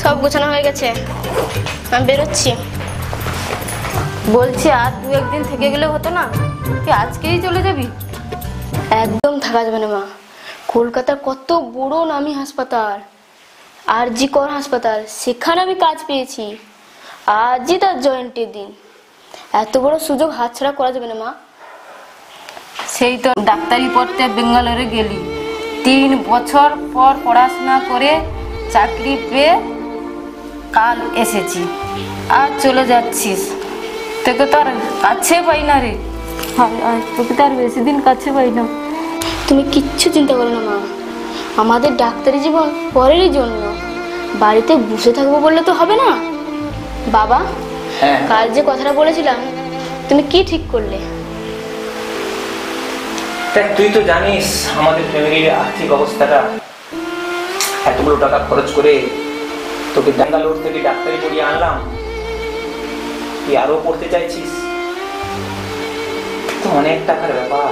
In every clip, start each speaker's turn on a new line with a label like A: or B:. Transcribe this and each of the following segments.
A: সব গোছানো হয়ে গেছে, আমি বেরোচ্ছি।
B: বলছি আর দু একদিন থেকে গেলে হতো না? তুই আজকেই চলে যাবি?
A: একদম থাকা যাবে না মা। কলকাতার কত বড় নামী হাসপাতাল, আরজি কর হাসপাতাল, সেখানে আমি কাজ পেয়েছি। আজই তার জয়েন্টের দিন, এত বড় সুযোগ হাতছাড়া করা যাবে না মা।
B: সেই তো ডাক্তারি পড়তে বেঙ্গালোরে গেলি, 3 বছর পর পড়াশোনা করে চাকরি পেয়ে কাল এসেছি, আর চলে যাচ্ছিস। তোকে তো আর কাছে পাই না রে, তোকে তো আর বেশি দিন কাছে পাই না।
A: তুমি কিচ্ছু চিন্তা করো না মা, আমাদের ডাক্তারি জীবন পরেরই জন্য। বাড়িতে বসে থাকবো বললে তো হবে না। বাবা, কাল যে কথাটা বলেছিলাম তুমি কি ঠিক করলে?
C: তুই তো জানিস আমাদের ফ্যামিলির আর্থিক অবস্থাটা, এতগুলো টাকা খরচ করে তোকে ব্যাঙ্গালোর থেকে ডাক্তারি পড়িয়ে আনলাম, তুই আরো পড়তে চাইছিস? তো অনেক টাকার ব্যাপার।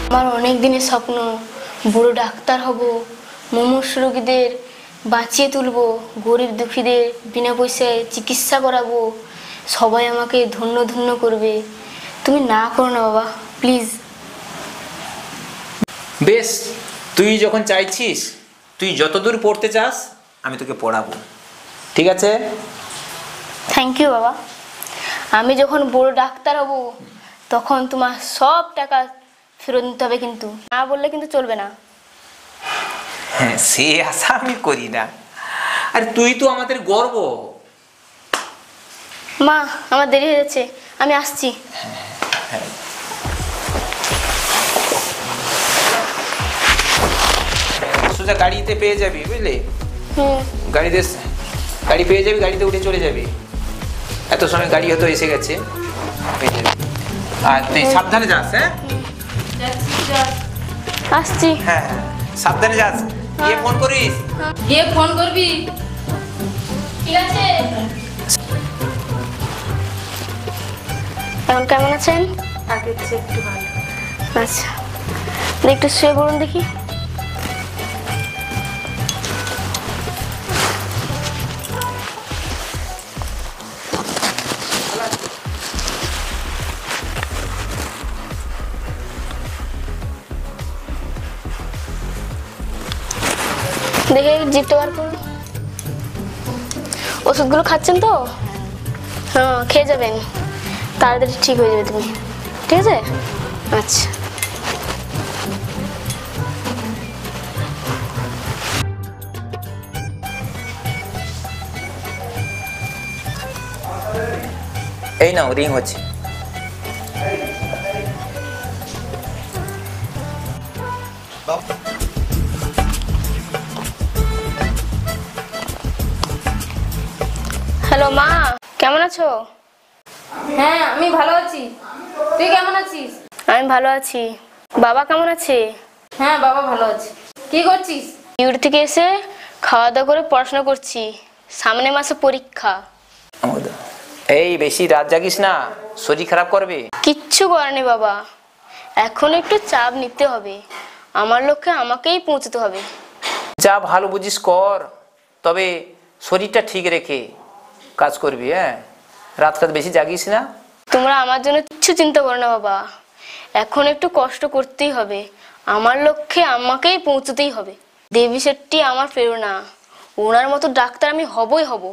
A: আমার অনেক দিনের স্বপ্ন, বড় ডাক্তার হব, মুমূর্ষু রোগীদের বাঁচিয়ে তুলবো, গরিব দুঃখীদের বিনা পয়সায় চিকিৎসা করাবো, সবাই আমাকে ধন্য ধন্য করবে। তুমি না করো না বাবা, প্লিজ।
C: বেশ, তুই যখন চাইছিস, তুই যতদূর পড়তে চাস আমি তোকে পড়াবো, ঠিক আছে?
A: থ্যাংক ইউ বাবা। আমি যখন বড় ডাক্তার হব তখন তোমার সব টাকা ফেরত নিতে হবে, কিন্তু না বললে কিন্তু চলবে না।
C: হ্যাঁ, সে আশা আমি করি না। আর তুই তো আমাদের গর্ব।
A: মা, আমার দেরি হয়ে যাচ্ছে, আমি আসছি।
C: সোজা গাড়িতে পেয়ে যাবি, বুঝলি? গাড়ি পেয়ে যাবি, গাড়িতে উঠে চলে যাবি। এত সময় গাড়ি হয়তো এসে গেছে, পেয়ে যাবি। আর তুই সাবধানে যাস। হ্যাঁ,
A: আসছি।
C: হ্যাঁ, সাবধানে যাস। গিয়ে ফোন করিস।
B: গিয়ে ফোন করবি।
A: ঠিক আছে। এখন কেমন আছেন?
B: আগের চেয়ে একটু ভালো।
A: আচ্ছা, একটু শুয়ে পড়ুন দেখি। দেখে জিপটা বার করুন। ওষুধগুলো খাচ্ছেন তো? হ্যাঁ, খেয়ে যাবেন, তাড়াতাড়ি ঠিক হয়ে যাবে তুমি, ঠিক আছে? আচ্ছা।
C: এই নাও, রিং হচ্ছে।
A: হ্যালো মা, কেমন আছো?
B: হ্যাঁ, আমি ভালো আছি। তুই কেমন আছিস?
A: আমি ভালো আছি। বাবা কেমন আছে?
B: হ্যাঁ, বাবা ভালো আছে। কি করছিস?
A: ডিউটি থেকে এসে খাওয়া দাওয়া করে পড়াশোনা করছি, সামনে মাসে পরীক্ষা।
C: এই বেশি রাত জাগিস না, শরীর খারাপ করবে।
A: কিচ্ছু করেনি বাবা, এখন একটু চাপ নিতে হবে, আমার লক্ষ্যে আমাকেই পৌঁছতে হবে।
C: যা ভালো বুঝিস কর, তবে শরীরটা ঠিক রেখে কাজ করবি। হ্যাঁ, রাত বেশি জাগিস না।
A: তোমরা আমার জন্য কিচ্ছু চিন্তা করো না বাবা, এখন একটু কষ্ট করতেই হবে, আমার লক্ষ্যে আমাকেই পৌঁছতেই হবে। দেবী শেট্টি আমার প্রেরণা, ওনার মতো ডাক্তার আমি হবই হব।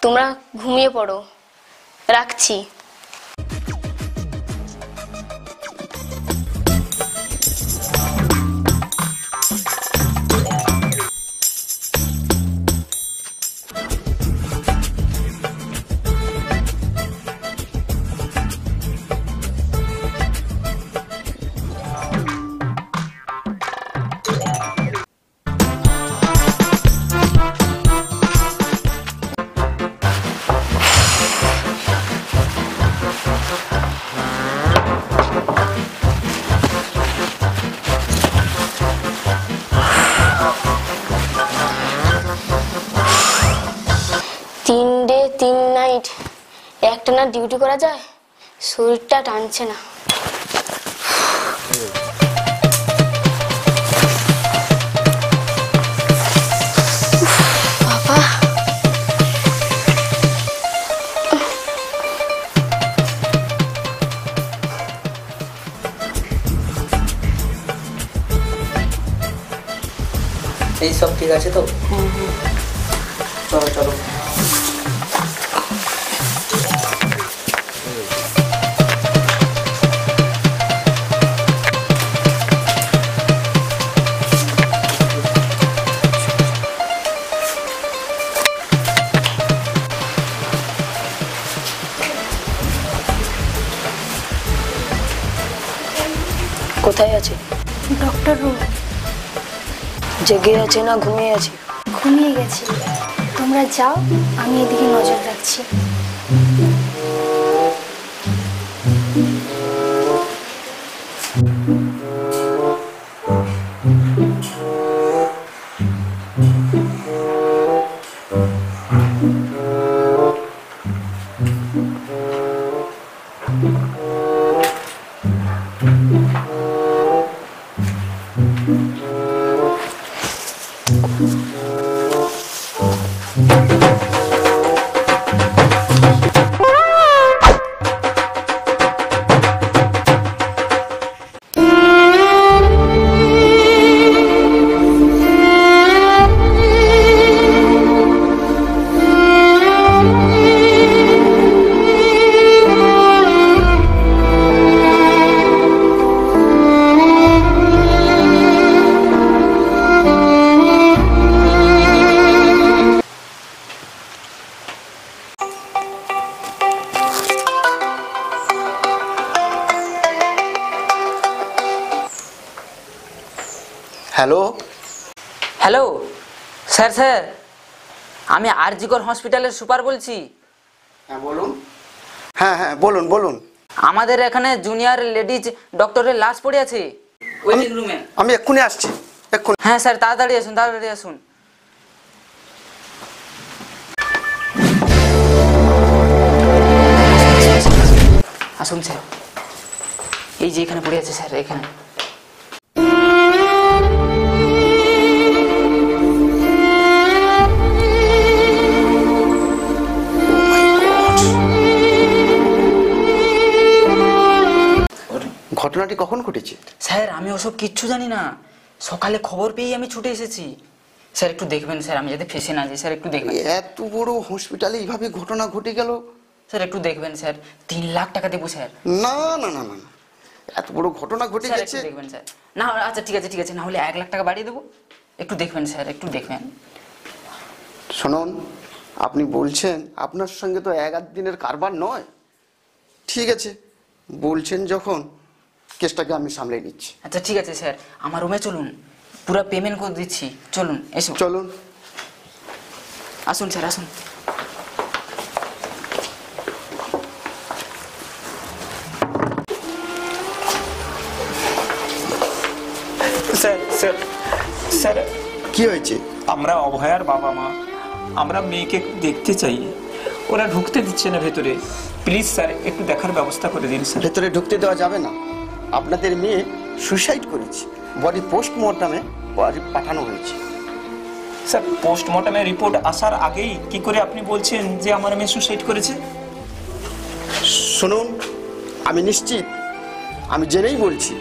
A: তোমরা ঘুমিয়ে পড়ো, রাখছি। একটানা ডিউটি করা যায়, শরীরটা টানছে না।
D: এই সব ঠিক আছে তো? চলো চলো।
E: কোথায় আছে?
A: Doctor room.
E: জেগে আছে না ঘুমিয়ে আছে?
A: ঘুমিয়ে গেছি। তোমরা যাও, আমি এদিকে নজর রাখছি।
F: হ্যালো
D: হ্যালো স্যার, স্যার আমি আরজিকর হসপিটালের সুপার বলছি।
F: হ্যাঁ বলুন। হ্যাঁ হ্যাঁ বলুন বলুন।
D: আমাদের এখানে জুনিয়র লেডিজ ডক্টরের লাশ পড়ে আছে ওয়েটিং রুমে।
F: আমি এক্ষুনি আসছি, এক্ষুনি।
D: হ্যাঁ স্যার, তাড়াতাড়ি আসুন, তাড়াতাড়ি আসুন। আসুন স্যার, এই যে এখানে পড়ে আছে স্যার, এখানে।
F: ঘটনাটি কখন ঘটেছে?
D: স্যার আমি ওসব কিচ্ছু জানি না, সকালে খবর পেয়েই আমি ছুটে এসেছি। স্যার একটু দেখবেন স্যার, আমি যাতে ফেসে না যাই, স্যার একটু দেখবেন।
F: এত বড় হসপিটালে এইভাবে ঘটনা ঘটে গেল?
D: স্যার একটু দেখবেন স্যার, 3 লাখ টাকা দেবো স্যার।
F: না না না না, এত বড় ঘটনা ঘটে
D: স্যার
F: গেছে।
D: একটু দেখবেন স্যার। না আচ্ছা ঠিক আছে ঠিক আছে, না হলে 1 লাখ টাকা বাড়িয়ে দেবো। একটু দেখবেন স্যার, একটু দেখবেন।
F: শুনুন, আপনি বলছেন আপনার সঙ্গে তো 1-8 দিনের কারবার নয়। ঠিক আছে, বলছেন যখন, কেসটাকে আমি সামলে নিচ্ছি।
D: আচ্ছা ঠিক আছে স্যার, আমার রুমে চলুন, পুরো পেমেন্ট করে দিচ্ছি। চলুন, এসো
F: চলুন।
D: আসুন স্যার, আসুন।
C: স্যার স্যার স্যার,
F: কি হয়েছে?
C: আমরা অভয়ার বাবা মা, আমরা মেয়েকে দেখতে চাই, ওরা ঢুকতে দিচ্ছে না ভেতরে। প্লিজ স্যার একটু দেখার ব্যবস্থা করে দিন স্যার।
F: ভেতরে ঢুকতে দেওয়া যাবে না। আপনাদের মেয়ে সুসাইড করেছে, বডি পোস্টমর্টমে পাঠানো হয়েছে।
C: স্যার পোস্টমর্টমের রিপোর্ট আসার আগেই কি করে আপনি বলছেন যে আমার মেয়ে সুসাইড করেছে?
F: শুনুন, আমি নিশ্চিত, আমি জেনেই বলছি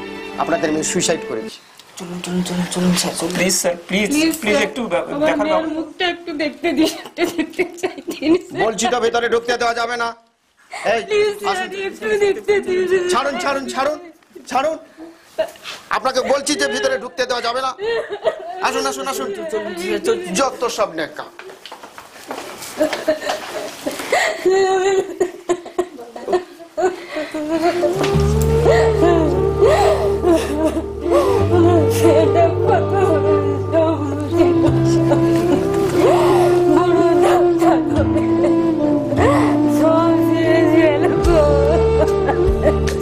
F: আপনাদের মেয়ে সুইসাইড করেছে।
D: চলুন চলুন চলুন চলুন স্যার, চলুন।
C: প্লিজ স্যার, প্লিজ প্লিজ একটু দেখার
B: মুখটা একটু দেখতে দিন, একটু দেখতে চাই।
F: বলছি তো ভেতরে ঢুকতে দেওয়া যাবে না। এই আসুন।
B: একটু দেখতে দিন।
F: ছাড়ুন ছাড়ুন ছাড়ুন ছাড়ুন, আপনাকে বলছি যে ভিতরে ঢুকতে দেওয়া যাবে না। আসুন আসুন আসুন, যত সব নেকা।
B: সেটা কত সব শেষ গেল গো,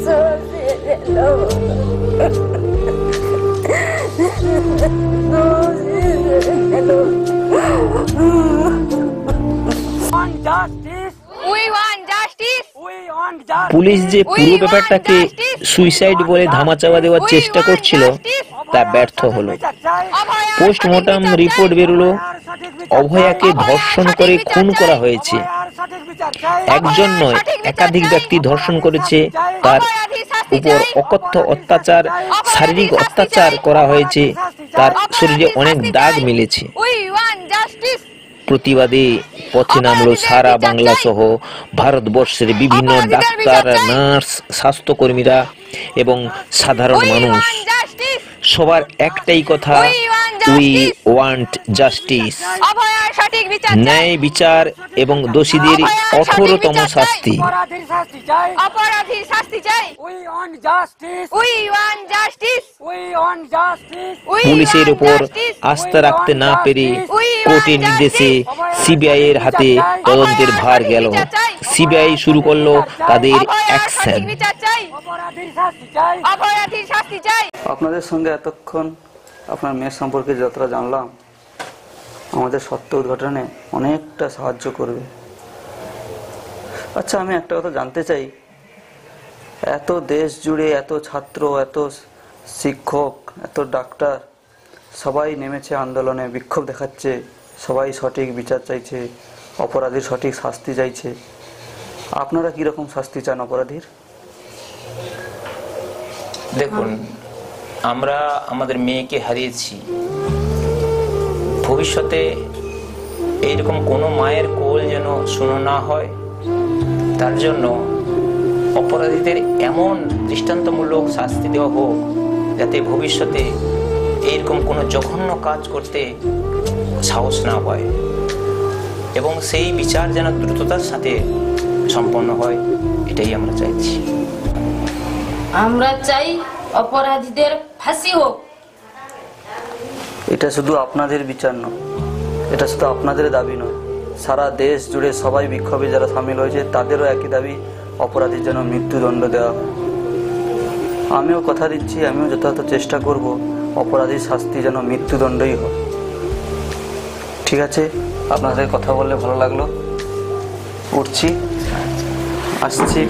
B: সব শেষ গেল, সব শেষ গেল।
G: পুলিশ যে পুরো ব্যাপারটাকে সুইসাইড বলে ধামাচাপা দেওয়ার চেষ্টা করছিল তা ব্যর্থ হলো। পোস্টমর্টম রিপোর্ট বেরোলো, অভয়াকে ধর্ষণ করে খুন করা হয়েছে। একজন নয়, একাধিক ব্যক্তি ধর্ষণ করেছে, তার উপর অকথ্য অত্যাচার, শারীরিক অত্যাচার করা হয়েছে। তার শরীরে অনেক দাগ মিলেছে। প্রতিবাদে পথে নামলো সারা বাংলা সহ ভারতবর্ষের বিভিন্ন ডাক্তার, নার্স, স্বাস্থ্যকর্মীরা এবং সাধারণ মানুষ। সবার একটাই কথা, উই ওয়ান্ট জাস্টিস, ন্যায় বিচার এবং দোষীদের কঠোরতম শাস্তি। পুলিশের উপর আস্থা রাখতে না পেরে কোর্টের নির্দেশে সিবিআই এর হাতে তদন্তের ভার গেল। সিবিআই শুরু করলো তাদের অ্যাকশন।
H: আপনাদের সঙ্গে এতক্ষণ আপনার মেয়ের সম্পর্কে যতটা জানলাম, আমাদের সত্য উদ্ঘাটনে অনেকটা সাহায্য করবে। আচ্ছা, আমি একটা কথা জানতে চাই, এত দেশ জুড়ে এত ছাত্র, এত শিক্ষক, এত ডাক্তার সবাই নেমেছে আন্দোলনে, বিক্ষোভ দেখাচ্ছে, সবাই সঠিক বিচার চাইছে, অপরাধীর সঠিক শাস্তি চাইছে। আপনারা কিরকম শাস্তি চান অপরাধীর?
C: দেখুন, আমরা আমাদের মেয়েকে হারিয়েছি। ভবিষ্যতে এইরকম কোনো মায়ের কোল যেন শূন্য না হয়, তার জন্য অপরাধীদের এমন দৃষ্টান্তমূলক শাস্তি দেওয়া হোক যাতে ভবিষ্যতে এইরকম কোনো জঘন্য কাজ করতে সাহস না হয়, এবং সেই বিচার যেন দ্রুততার সাথে সম্পন্ন হয়, এটাই আমরা চাইছি।
B: আমরা চাই অপরাধীদের ফাঁসি হোক।
H: এটা শুধু আপনাদের বিচার নয়, এটা শুধু আপনাদের দাবি নয়, সারা দেশ জুড়ে সবাই বিক্ষোভে যারা সামিল হয়েছে তাদেরও একই দাবি, অপরাধীর যেন মৃত্যুদণ্ড দেওয়া হয়। আমিও কথা দিচ্ছি, আমিও যথাযথ চেষ্টা করব অপরাধীর শাস্তি যেন মৃত্যুদণ্ডই হয়। ঠিক আছে, আপনার সাথে কথা বললে ভালো লাগলো। উঠছি, আসছি।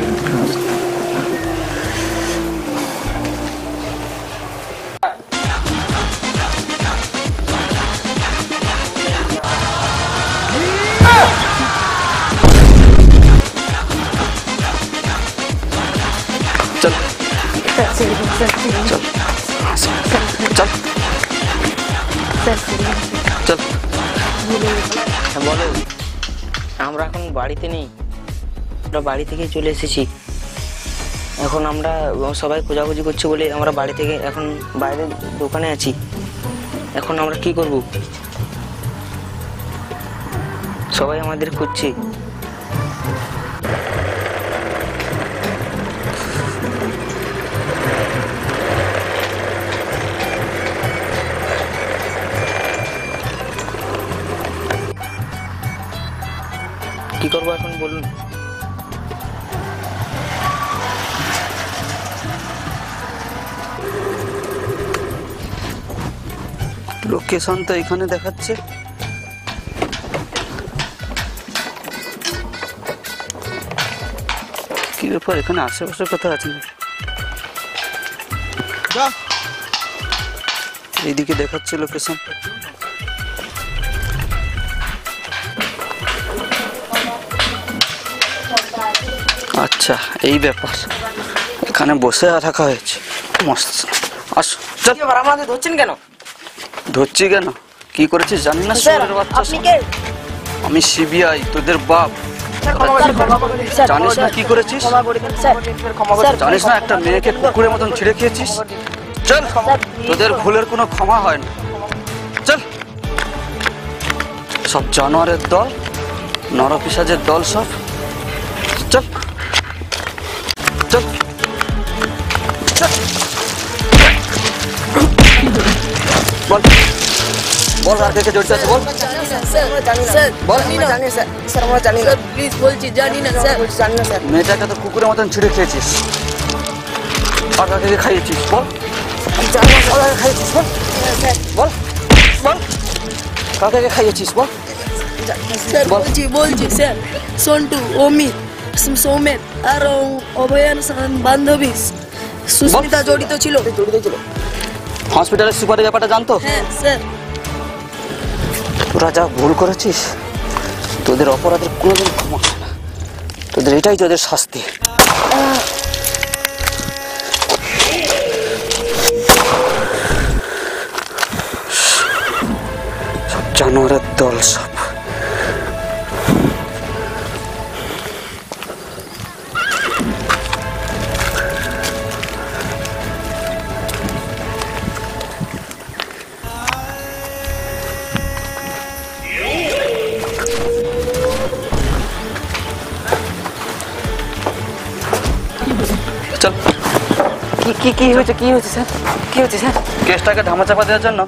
D: বলো, আমরা এখন বাড়িতে নেই, আমরা বাড়ি থেকে চলে এসেছি। এখন আমরা সবাই খোঁজাখুঁজি করছি বলে আমরা বাড়ি থেকে এখন বাইরে দোকানে আছি। এখন আমরা কি করব? সবাই আমাদের খুঁজছে। কি করবো এখন বলুন?
H: লোকেশন তো এখানে দেখাচ্ছে, কি ব্যাপার এখানে আশেপাশে কোথাও আছে না? এইদিকে দেখাচ্ছে লোকেশন। আচ্ছা, এই ব্যাপার, এখানে বসে থাকা হয়েছে। মস্ত আসো, চল।
D: আমাদের ধরছেন কেন?
H: ধরছি কেন? কি করেছিস জানি না? আমি সিবিআই, তোদের বাপ। জানিস না কি করেছিস? জানিস না একটা মেয়েকে কুকুরের মতন ছিঁড়ে খেয়েছিস? চল, তোদের ভুলের কোনো ক্ষমা হয় না। চল, সব জানোয়ারের দল, নরপিশাচের দল সব। চল চল চল। বল বল, আর কে কে জড়িত আছে বল। মেয়েটাকে তো কুকুরের মতন ছিঁড়ে খেয়েছিস, আর কাকে খাইয়েছিস বল? খাইয়েছিস বল, বল বল, কাকে খাইয়েছিস বল?
E: বলছি স্যার, সন্টু, অমিত, সৌমেত আর অভয়ান বান্ধবী সুস্মিতা জড়িত ছিল।
H: হসপিটালের সুপারের ব্যাপারটা জানতো?
E: হ্যাঁ স্যার।
H: তোরা যা ভুল করেছিস, তোদের অপরাধের কোনোদিন ক্ষমা হয় না। তোদের এটাই তোদের শাস্তি। জানোয়ারের দল সব। চল।
D: কি হয়েছে স্যার? কি হয়েছে স্যার?
H: কেসটাকে ধামাচাপা দেওয়ার জন্য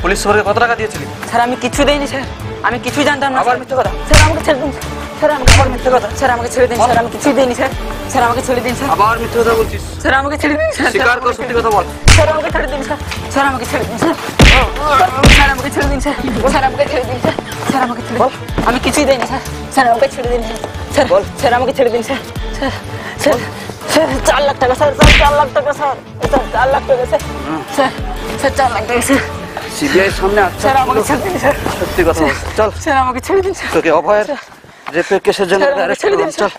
H: পুলিশ সুপারকে কত টাকা দিয়েছিলি?
D: স্যার আমি কিছু দেইনি স্যার, আমি কিছুই জানতাম না।
H: আবার মিথ্যে কথা।
D: স্যার আমাকে ছেড়ে দিন স্যার, আমাকে আবার মিথ্যে কথা। স্যার আমাকে ছেড়ে দিন স্যার, আমি কিছুই দেইনি স্যার। স্যার আমাকে ছেড়ে দিন স্যার।
H: আবার মিথ্যে কথা বলছিস।
D: স্যার আমাকে ছেড়ে দিন স্যার।
H: স্বীকার কর, সত্যি কথা বল।
D: স্যার আমাকে ছেড়ে দিন স্যার। স্যার আমাকে ছেড়ে দিন স্যার। স্যার আমাকে ছেড়ে দিন স্যার। স্যার আমাকে ছেড়ে দিন স্যার। স্যার আমাকে ছেড়ে দিন। আমি কিছুই দেইনি স্যার। স্যার আমাকে ছেড়ে দিন স্যার। স্যার স্যার আমাকে ছেড়ে দিন sir. Sir sir sir 4 lakh টাকা স্যার। স্যার 4 লাখ টাকা স্যার। স্যার 4 লাখ টাকা স্যার। স্যার স্যার 4 লাখ টাকা স্যার।
H: সিবিআই সামনে আচ্ছা
D: স্যার আমাকে ছেড়ে দিন স্যার।
H: সত্যি কথা বল। চল।
D: স্যার আমাকে ছেড়ে দিন স্যার।
H: তোকে অভয়ের রেপের কেসের জন্য
D: স্যার আমাকে
H: অ্যারেস্ট
D: ছেড়ে দিন
H: করলাম। চল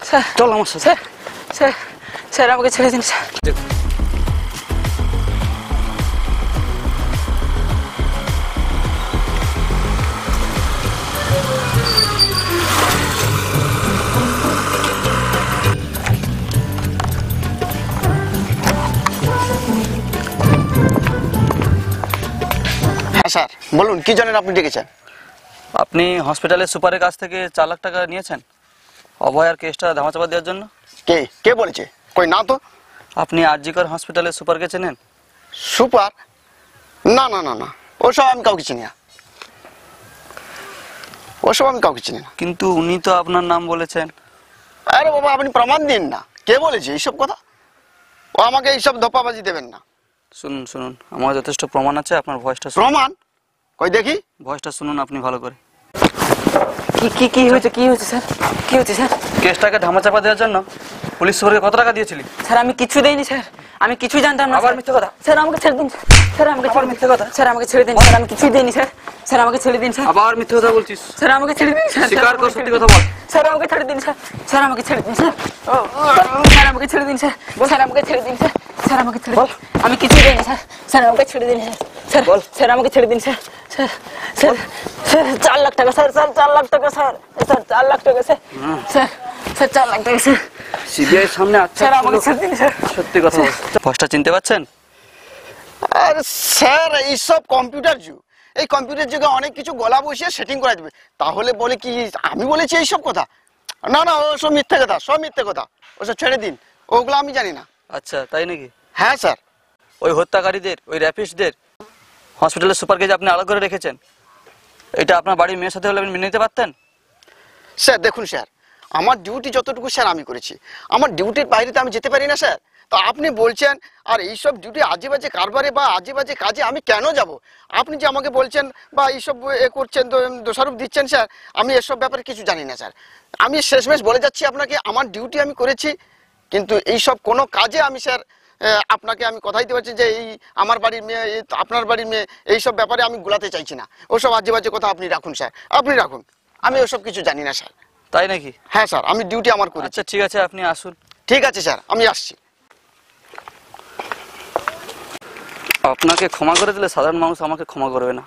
D: স্যার।
H: চল আমার সাথে।
D: স্যার স্যার স্যার আমাকে ছেড়ে দিন স্যার।
F: হ্যাঁ স্যার বলুন, কি জানেন আপনি ডেকেছেন?
H: আপনি হসপিটালের সুপারের কাছ থেকে 4 লাখ টাকা নিয়েছেন অভয়ার কেসটা ধামাচাপা দেওয়ার জন্য?
F: কে কে বলেছে? কই না তো।
H: আপনি আরজিকর হসপিটালের সুপারকে চেনেন?
F: সুপার? না না না না, ওসব আমি কাউকে চিনি না, ওসব আমি কাউকে চিনি না।
H: কিন্তু উনি তো আপনার নাম বলেছেন।
F: আরে বাবা, আপনি প্রমাণ দিন না, কে বলেছে এইসব কথা? ও আমাকে এইসব ধোপাবাজি দেবেন না।
H: শুনুন শুনুন, আমার যথেষ্ট প্রমাণ আছে, আপনার ভয়েসটা শুনুন।
F: প্রমাণ? কই দেখি।
H: ভয়েসটা শুনুন আপনি ভালো করে।
D: কি হয়েছে স্যার? কি হয়েছে স্যার?
H: কেসটাকে ধামাচাপা দেওয়ার জন্য পুলিশ সুপারকে কত টাকা দিয়েছিলি?
D: স্যার আমি কিছু দেইনি স্যার, আমি কিছুই জানতাম না।
H: আবার মিথ্যে কথা।
D: স্যার আমাকে ছেড়ে দিন স্যার। আমাকে
H: আবার মিথ্যে কথা।
D: স্যার আমাকে ছেড়ে দিন স্যার, আমি কিছুই দেইনি স্যার। স্যার আমাকে ছেড়ে দিন স্যার।
H: আবার মিথ্যে কথা বলছিস।
D: স্যার আমাকে ছেড়ে দিন স্যার।
H: স্বীকার কর, সত্যি কথা বল।
D: স্যার আমাকে ছেড়ে দিন স্যার। স্যার আমাকে ছেড়ে দিন স্যার। স্যার আমাকে ছেড়ে দিন স্যার। স্যার আমাকে ছেড়ে দিন স্যার। স্যার আমাকে ছেড়ে দিন। আমি কিছুই দেইনি স্যার। স্যার আমাকে ছেড়ে দিন স্যার। স্যার স্যার আমাকে ছেড়ে দিন sir. Sir sir sir 4 lakh টাকা স্যার। স্যার 4 লাখ টাকা স্যার। স্যার 4 লাখ টাকা স্যার। স্যার স্যার 4 লাখ টাকা স্যার।
H: সিবিআই সামনে আচ্ছা
D: স্যার আমাকে ছেড়ে দিন স্যার।
H: সত্যি কথা বল। ভয়েসটা চিনতে পাচ্ছেন?
F: আরে স্যার, এইসব কম্পিউটার যুগ, এই কম্পিউটার যুগে অনেক কিছু গলা বসিয়ে সেটিং করা যাবে, তাহলে বলে কি আমি বলেছি এইসব কথা? না না, ওসব মিথ্যে কথা, সব মিথ্যে কথা, ওসব ছেড়ে দিন, ওগুলো আমি জানি না।
H: আচ্ছা তাই নাকি?
F: হ্যাঁ স্যার।
H: ওই হত্যাকারীদের, ওই র্যাপিস্টদের হসপিটালের সুপারকে যে আপনি আলাদা করে রেখেছেন, এটা আপনার বাড়ির মেয়ের সাথে হলে আপনি মেনে নিতে পারতেন?
F: স্যার দেখুন স্যার, আমার ডিউটি যতটুকু স্যার আমি করেছি, আমার ডিউটির বাইরে তো আমি যেতে পারি না স্যার। তো আপনি বলছেন আর এইসব ডিউটি আজে বাজে কারবারে বা আজে বাজে কাজে আমি কেন যাব? আপনি যে আমাকে বলছেন বা এইসব এ করছেন, দোষারোপ দিচ্ছেন স্যার, আমি এসব ব্যাপারে কিছু জানি না স্যার। আমি শেষমেশ বলে যাচ্ছি আপনাকে, আমার ডিউটি আমি করেছি, কিন্তু এইসব কোনো কাজে আমি স্যার আপনাকে আমি কথা দিতে পারছি যে এই আমার বাড়ির মেয়ে, আপনার বাড়ির মেয়ে, এইসব ব্যাপারে আমি গুলাতে চাইছি না। ওসব আজে বাজে কথা আপনি রাখুন স্যার, আপনি রাখুন, আমি ওসব কিছু জানি না স্যার।
H: তাই নাকি?
F: হ্যাঁ স্যার, আমি ডিউটি আমার করেছি।
H: আচ্ছা ঠিক আছে, আপনি আসুন।
F: ঠিক আছে স্যার, আমি আসছি।
H: আপনাকে ক্ষমা করে দিলে সাধারণ মানুষ আমাকে ক্ষমা করবে না।